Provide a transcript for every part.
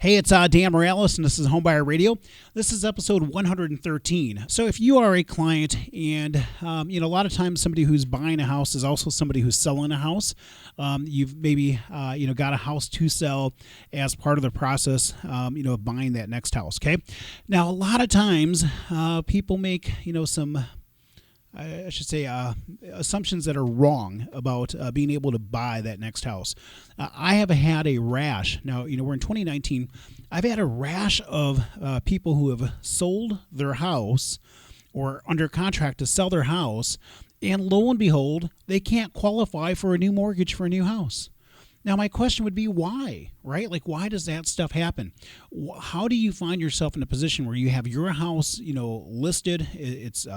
Hey, it's Dan Morales, and this is Homebuyer Radio. This is episode 113. So if you are a client and, a lot of times somebody who's buying a house is also somebody who's selling a house. You've maybe, got a house to sell as part of the process, of buying that next house, okay? Now, a lot of times people make, some assumptions that are wrong about being able to buy that next house. I have had a rash. Now, we're in 2019. I've had a rash of people who have sold their house or under contract to sell their house, and lo and behold, they can't qualify for a new mortgage for a new house. Now, my question would be why, right? Like, why does that stuff happen? How do you find yourself in a position where you have your house, listed, it's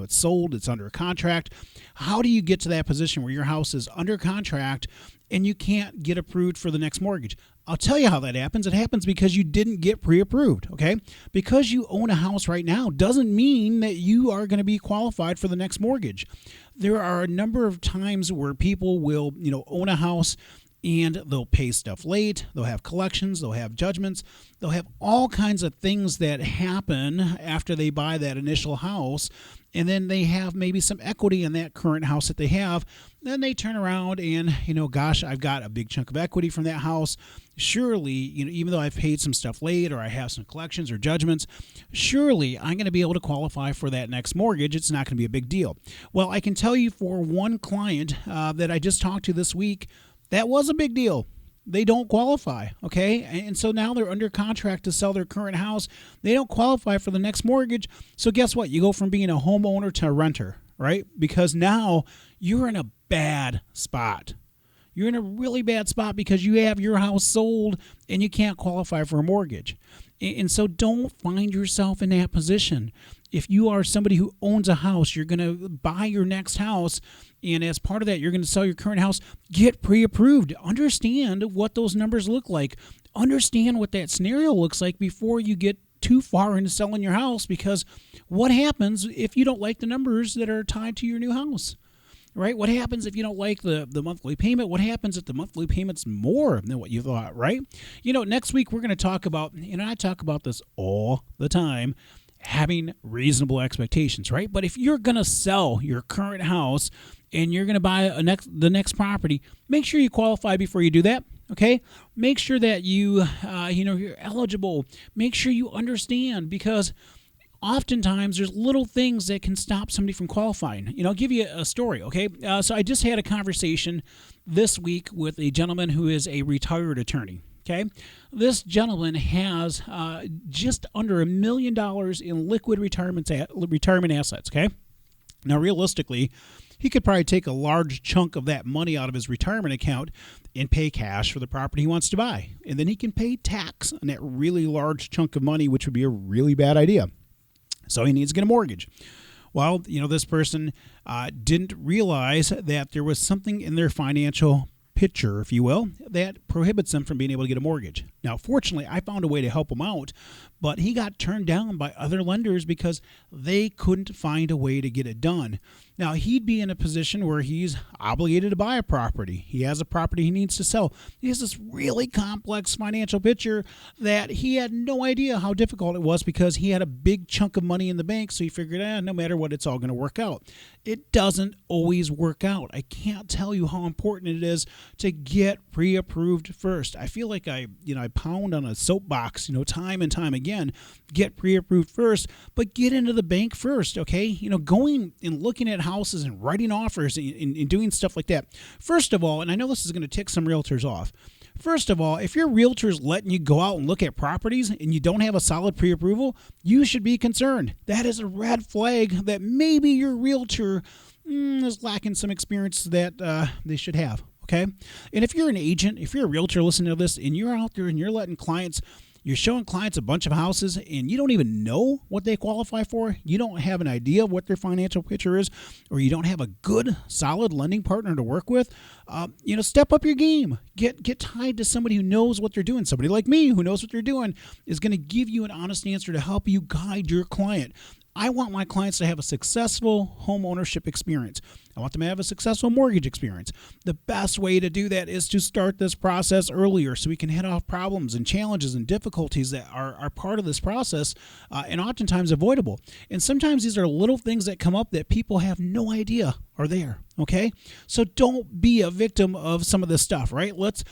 sold, it's under contract? How do you get to that position where your house is under contract and you can't get approved for the next mortgage? I'll tell you how that happens. It happens because you didn't get pre-approved, okay? Because you own a house right now doesn't mean that you are going to be qualified for the next mortgage. There are a number of times where people will, own a house and they'll pay stuff late, they'll have collections, they'll have judgments, they'll have all kinds of things that happen after they buy that initial house, and then they have maybe some equity in that current house that they have. Then they turn around and, gosh, I've got a big chunk of equity from that house. Surely, even though I've paid some stuff late or I have some collections or judgments, surely I'm going to be able to qualify for that next mortgage. It's not going to be a big deal. Well, I can tell you for one client that I just talked to this week, that was a big deal. They don't qualify, okay? And so now they're under contract to sell their current house. They don't qualify for the next mortgage. So guess what? You go from being a homeowner to a renter, right? Because now you're in a bad spot. You're in a really bad spot because you have your house sold and you can't qualify for a mortgage. And so don't find yourself in that position. If you are somebody who owns a house, you're going to buy your next house, and as part of that, you're going to sell your current house, get pre-approved. Understand what those numbers look like. Understand what that scenario looks like before you get too far into selling your house, because what happens if you don't like the numbers that are tied to your new house? Right? What happens if you don't like the monthly payment? What happens if the monthly payment's more than what you thought, right? Next week we're going to talk about, I talk about this all the time, having reasonable expectations, right? But if you're going to sell your current house and you're going to buy the next property, make sure you qualify before you do that. Okay, make sure that you're eligible. Make sure you understand, because oftentimes there's little things that can stop somebody from qualifying. I'll give you a story, okay? So I just had a conversation this week with a gentleman who is a retired attorney, okay? This gentleman has just under $1 million in liquid retirement assets, okay? Now, realistically, he could probably take a large chunk of that money out of his retirement account and pay cash for the property he wants to buy. And then he can pay tax on that really large chunk of money, which would be a really bad idea. So he needs to get a mortgage. Well, this person didn't realize that there was something in their financial picture, if you will, that prohibits them from being able to get a mortgage. Now, fortunately, I found a way to help him out, but he got turned down by other lenders because they couldn't find a way to get it done. Now, he'd be in a position where he's obligated to buy a property. He has a property he needs to sell. He has this really complex financial picture that he had no idea how difficult it was, because he had a big chunk of money in the bank, so he figured, no matter what, it's all going to work out. It doesn't always work out. I can't tell you how important it is to get pre-approved first. I feel like I pound on a soapbox, time and time again. Get pre-approved first, but get into the bank first, okay? Going and looking at houses and writing offers and doing stuff like that. First of all, and I know this is going to tick some realtors off. First of all, if your realtor's letting you go out and look at properties and you don't have a solid pre-approval, you should be concerned. That is a red flag that maybe your realtor is lacking some experience that they should have. Okay? And if you're an agent, if you're a realtor listening to this and you're out there and you're showing clients a bunch of houses and you don't even know what they qualify for, you don't have an idea of what their financial picture is, or you don't have a good, solid lending partner to work with, step up your game. Get tied to somebody who knows what they're doing. Somebody like me who knows what they're doing is going to give you an honest answer to help you guide your client. I want my clients to have a successful home ownership experience. I want them to have a successful mortgage experience. The best way to do that is to start this process earlier so we can head off problems and challenges and difficulties that are part of this process and oftentimes avoidable. And sometimes these are little things that come up that people have no idea are there. Okay, so don't be a victim of some of this stuff, right? Let's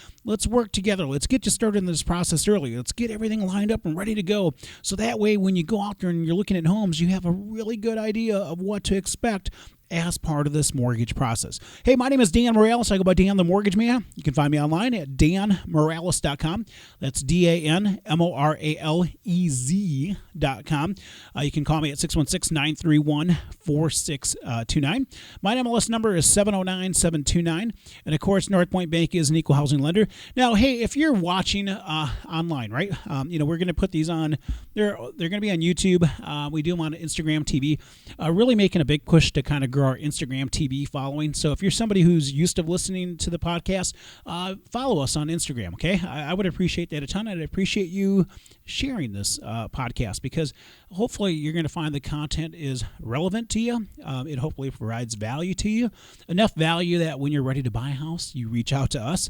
work together. Let's get you started in this process early. Let's get everything lined up and ready to go. So that way, when you go out there and you're looking at homes, you have a really good idea of what to expect as part of this mortgage process. Hey, my name is Dan Morales. I go by Dan the Mortgage Man. You can find me online at danmorales.com. That's DANMORALEZ.com. You can call me at 616-931-4629. My MLS number is 709-729. And of course, North Point Bank is an equal housing lender. Now, hey, if you're watching online, right, we're going to put these on. They're going to be on YouTube. We do them on Instagram TV. Really making a big push to kind of grow our Instagram TV following. So if you're somebody who's used to listening to the podcast, follow us on Instagram, okay? I would appreciate that a ton. I'd appreciate you sharing this podcast because hopefully you're going to find the content is relevant to you. It hopefully provides value to you, enough value that when you're ready to buy a house, you reach out to us.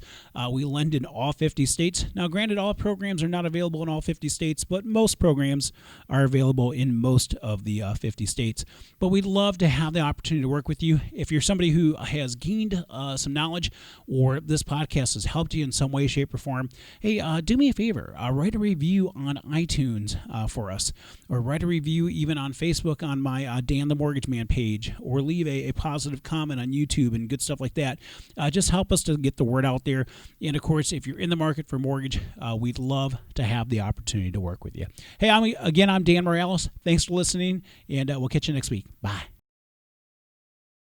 We lend in all 50 states. Now, granted, all programs are not available in all 50 states, but most programs are available in most of the 50 states. But we'd love to have the opportunity to work with you. If you're somebody who has gained some knowledge or this podcast has helped you in some way, shape, or form, hey, do me a favor. Write a review on iTunes for us, or write a review even on Facebook on my Dan the Mortgage Man page, or leave a positive comment on YouTube and good stuff like that. Just help us to get the word out there. And of course, if you're in the market for mortgage, we'd love to have the opportunity to work with you. Hey, I'm Dan Morales. Thanks for listening, and we'll catch you next week. Bye.